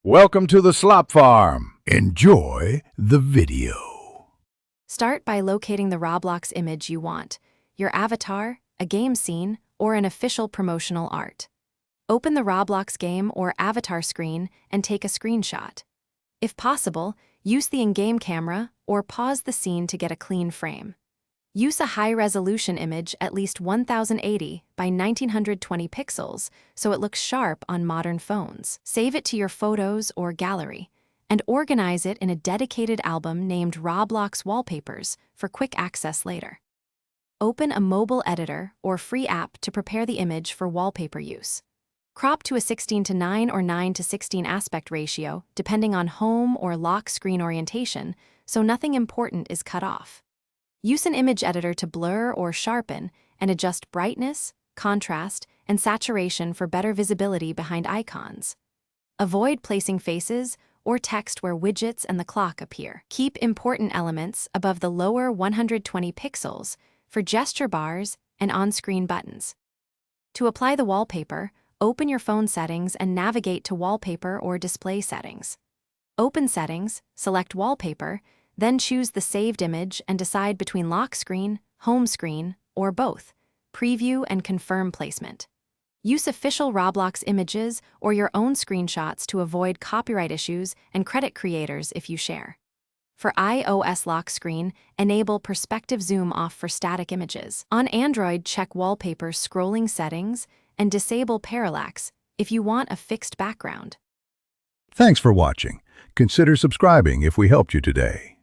Welcome to the Slop Farm. Enjoy the video. Start by locating the Roblox image you want, your avatar, a game scene, or an official promotional art. Open the Roblox game or avatar screen and take a screenshot. If possible, use the in-game camera or pause the scene to get a clean frame. Use a high-resolution image at least 1080 by 1920 pixels so it looks sharp on modern phones. Save it to your photos or gallery, and organize it in a dedicated album named Roblox Wallpapers for quick access later. Open a mobile editor or free app to prepare the image for wallpaper use. Crop to a 16:9 or 9:16 aspect ratio, depending on home or lock screen orientation, so nothing important is cut off. Use an image editor to blur or sharpen and adjust brightness, contrast, and saturation for better visibility behind icons. Avoid placing faces or text where widgets and the clock appear. Keep important elements above the lower 120 pixels for gesture bars and on-screen buttons. To apply the wallpaper, open your phone settings and navigate to Wallpaper or Display Settings. Open Settings, select Wallpaper, then choose the saved image and decide between lock screen, home screen, or both. Preview and confirm placement. Use official Roblox images or your own screenshots to avoid copyright issues and credit creators if you share. For iOS lock screen, enable perspective zoom off for static images. On Android, check Wallpaper scrolling settings and disable parallax if you want a fixed background. Thanks for watching. Consider subscribing if we helped you today.